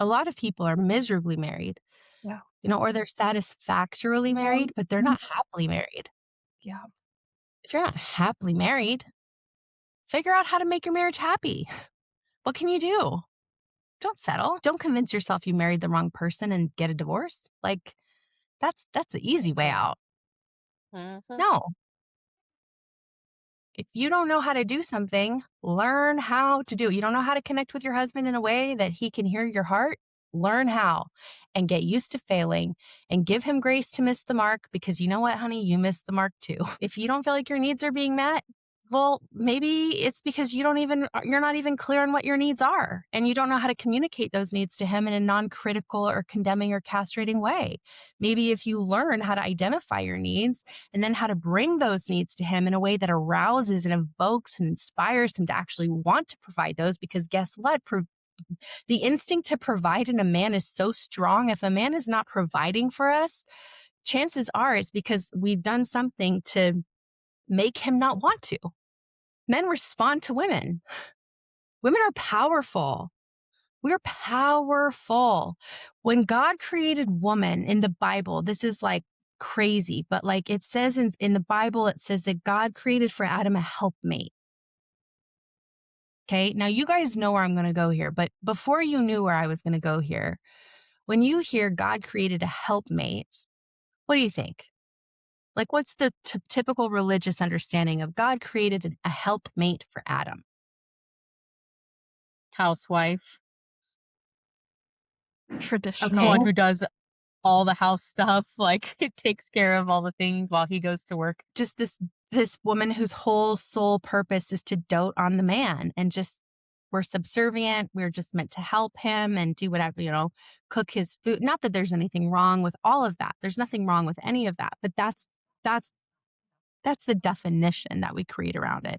A lot of people are miserably married, Yeah. or they're satisfactorily married, but they're not happily married. Yeah. If you're not happily married, figure out how to make your marriage happy. What can you do? Don't settle. Don't convince yourself you married the wrong person and get a divorce. Like that's the easy way out. Mhm. No. If you don't know how to do something, learn how to do it. You don't know how to connect with your husband in a way that he can hear your heart? Learn how and get used to failing and give him grace to miss the mark because you know what, honey? You missed the mark too. If you don't feel like your needs are being met, well, maybe it's because you're not even clear on what your needs are and you don't know how to communicate those needs to him in a non-critical or condemning or castrating way. Maybe if you learn how to identify your needs and then how to bring those needs to him in a way that arouses and evokes and inspires him to actually want to provide those, because guess what? The instinct to provide in a man is so strong. If a man is not providing for us, chances are it's because we've done something to make him not want to. Men respond to women. Women are powerful. We're powerful. When God created woman in the Bible, this is like crazy, but like it says in the Bible, it says that God created for Adam a helpmate. Okay. Now you guys know where I'm going to go here, but before you knew where I was going to go here, when you hear God created a helpmate, what do you think? Like, what's the typical religious understanding of God created a helpmate for Adam? Housewife, the Okay. one Traditional. Well, who does all the house stuff, like, it takes care of all the things while he goes to work. just this woman whose whole sole purpose is to dote on the man and just we're subservient. We're just meant to help him and do whatever, cook his food. Not that there's anything wrong with all of that. There's nothing wrong with any of that, but that's that's the definition that we create around it,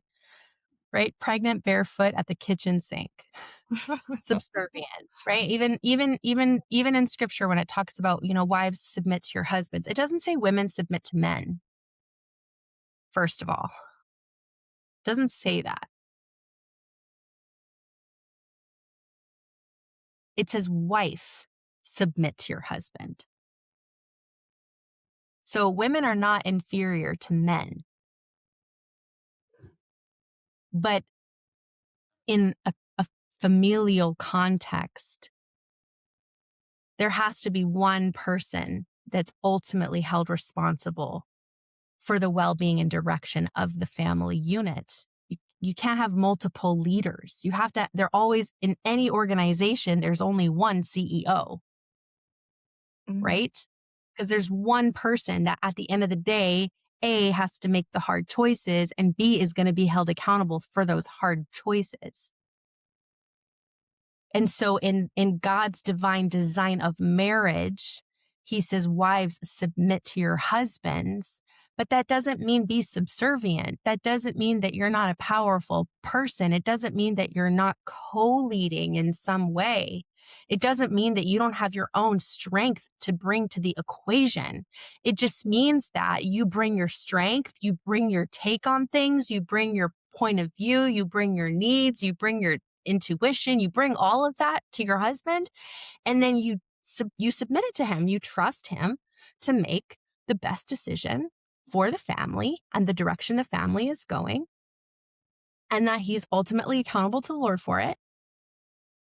right? Pregnant barefoot at the kitchen sink. Subservient, right? Even in scripture when it talks about, wives submit to your husbands, it doesn't say women submit to men, first of all. It doesn't say that. It says wife submit to your husband. So women are not inferior to men. But in a familial context, there has to be one person that's ultimately held responsible for the well-being and direction of the family unit. You can't have multiple leaders. They're always, in any organization, there's only one CEO, Mhm. right? Because there's one person that at the end of the day, A, has to make the hard choices and B, is going to be held accountable for those hard choices. And so in God's divine design of marriage, he says, wives, submit to your husbands. But that doesn't mean be subservient. That doesn't mean that you're not a powerful person. It doesn't mean that you're not co-leading in some way. It doesn't mean that you don't have your own strength to bring to the equation. It just means that you bring your strength, you bring your take on things, you bring your point of view, you bring your needs, you bring your intuition, you bring all of that to your husband, and then you submit it to him. You trust him to make the best decision for the family and the direction the family is going, and that he's ultimately accountable to the Lord for it,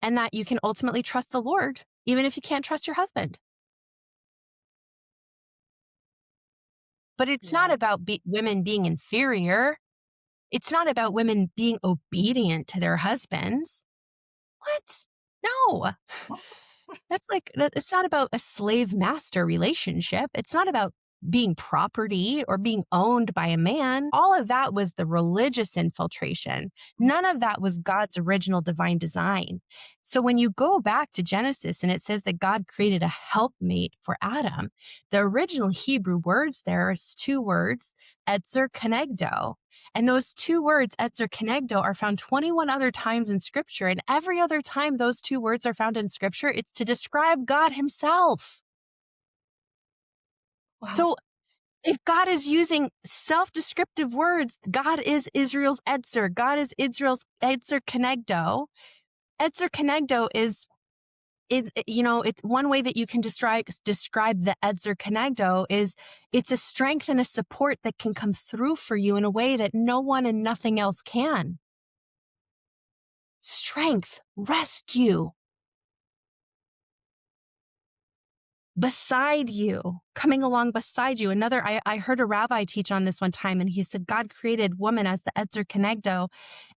and that you can ultimately trust the Lord even if you can't trust your husband. But it's not Yeah. about women being inferior. It's not about women being obedient to their husbands. What? No. It's not about a slave master relationship. It's not about being property or being owned by a man. All of that was the religious infiltration. None of that was God's original divine design. So when you go back to Genesis and it says that God created a helpmate for Adam, the original Hebrew words there is two words, Ezer Kenegdo. And those two words, Ezer Kenegdo, are found 21 other times in scripture. And every other time those two words are found in scripture, it's to describe God himself. Wow. So if God is using self-descriptive words, God is Israel's Ezer. God is Israel's Ezer Kenegdo. Ezer Kenegdo is It's one way that you can describe the Ezer Kenegdo is it's a strength and a support that can come through for you in a way that no one and nothing else can. Strength, rescue, beside you, coming along beside you. I heard a rabbi teach on this one time, and he said God created woman as the Ezer Kenegdo,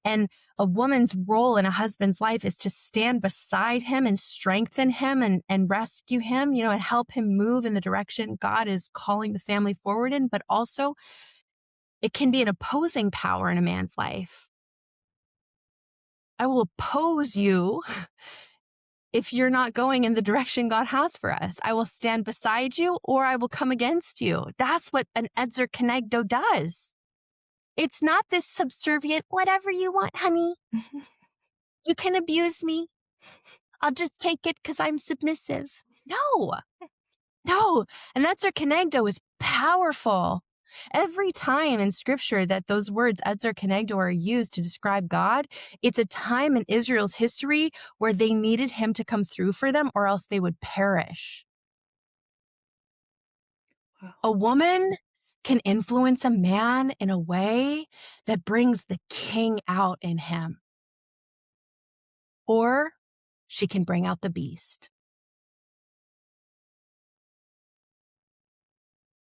and a woman's role in a husband's life is to stand beside him and strengthen him and rescue him, and help him move in the direction God is calling the family forward in. But also, it can be an opposing power in a man's life. I will oppose you if you're not going in the direction God has for us. I will stand beside you, or I will come against you. That's what an Ezer Kenegdo does. It's not this subservient, whatever you want, honey. You can abuse me. I'll just take it because I'm submissive. No. An Ezer Kenegdo is powerful. Every time in scripture that those words Ezer Kenegdo are used to describe God, it's a time in Israel's history where they needed him to come through for them or else they would perish. Wow. A woman can influence a man in a way that brings the king out in him. Or she can bring out the beast.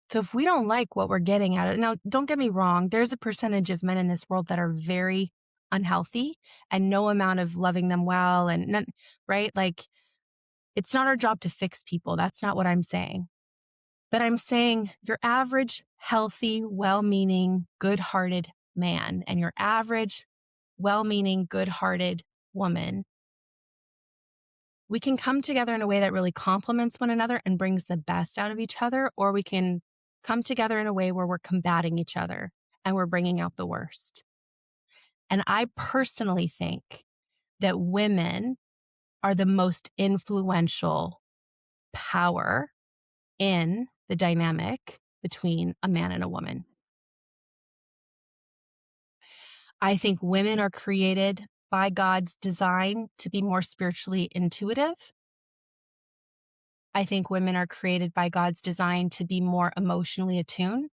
So if we don't like what we're getting at it, now don't get me wrong, there's a percentage of men in this world that are very unhealthy, and no amount of loving them well and none, right? Like, it's not our job to fix people. That's not what I'm saying. But I'm saying your average, healthy, well-meaning, good-hearted man and your average, well-meaning, good-hearted woman, we can come together in a way that really complements one another and brings the best out of each other, or we can come together in a way where we're combating each other and we're bringing out the worst. And I personally think that women are the most influential power in the dynamic between a man and a woman. I think women are created by God's design to be more spiritually intuitive. I think women are created by God's design to be more emotionally attuned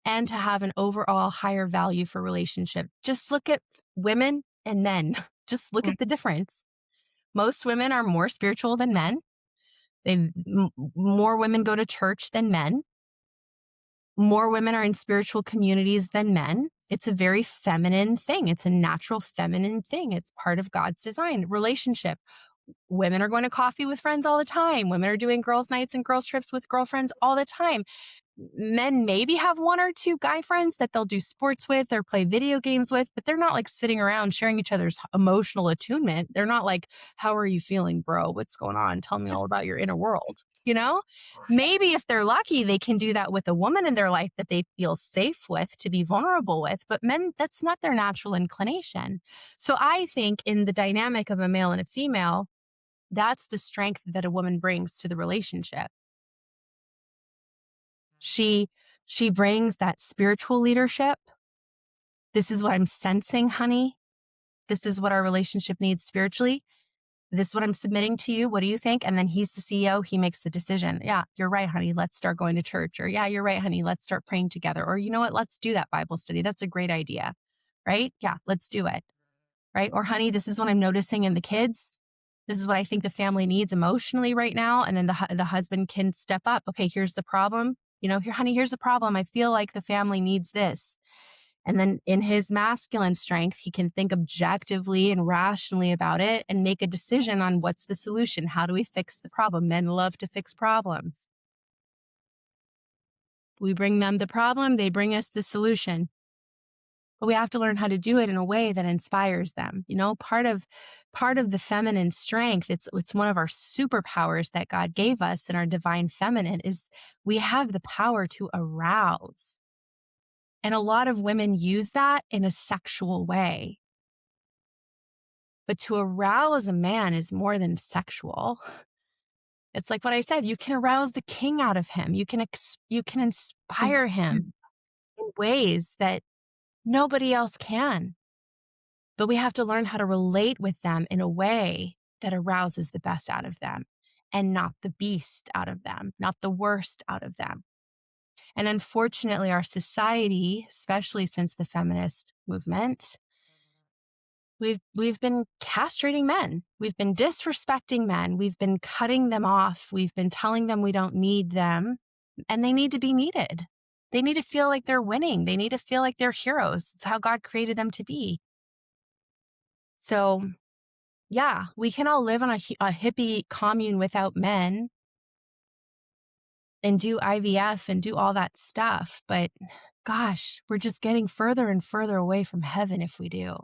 and to have an overall higher value for relationship. Just look at women and men. Just look at the difference. Most women are more spiritual than men. More women go to church than men. More women are in spiritual communities than men. It's a very feminine thing. It's a natural feminine thing. It's part of God's design. Relationship. Women are going to coffee with friends all the time. Women are doing girls' nights and girls' trips with girlfriends all the time. Men maybe have one or two guy friends that they'll do sports with or play video games with, but they're not like sitting around sharing each other's emotional attunement. They're not like, how are you feeling, bro? What's going on? Tell me all about your inner world. Maybe if they're lucky, they can do that with a woman in their life that they feel safe with to be vulnerable with. But men, that's not their natural inclination. So I think in the dynamic of a male and a female, that's the strength that a woman brings to the relationship. She brings that spiritual leadership. This is what I'm sensing, honey. This is what our relationship needs spiritually. This is what I'm submitting to you. What do you think? And then he's the CEO. He makes the decision. Yeah, you're right, honey. Let's start going to church. Or yeah, you're right, honey. Let's start praying together. Or you know what? Let's do that Bible study. That's a great idea. Right? Yeah, let's do it. Right? Or honey, this is what I'm noticing in the kids. This is what I think the family needs emotionally right now. And then the husband can step up. Okay, here's the problem. Here, honey, here's the problem. I feel like the family needs this. And then in his masculine strength, he can think objectively and rationally about it and make a decision on what's the solution. How do we fix the problem? Men love to fix problems. We bring them the problem, they bring us the solution. But we have to learn how to do it in a way that inspires them. Part of the feminine strength, it's one of our superpowers that God gave us in our divine feminine, is we have the power to arouse. And a lot of women use that in a sexual way. But to arouse a man is more than sexual. It's like what I said, you can arouse the king out of him. You can inspire him in ways that nobody else can. But we have to learn how to relate with them in a way that arouses the best out of them and not the beast out of them, not the worst out of them. And unfortunately, our society, especially since the feminist movement, we've been castrating men. We've been disrespecting men. We've been cutting them off. We've been telling them we don't need them, and they need to be needed. They need to feel like they're winning. They need to feel like they're heroes. It's how God created them to be. So, yeah, we can all live on a hippie commune without men and do IVF and do all that stuff, but gosh, we're just getting further and further away from heaven if we do.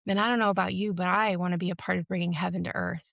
And I don't know about you, but I want to be a part of bringing heaven to earth.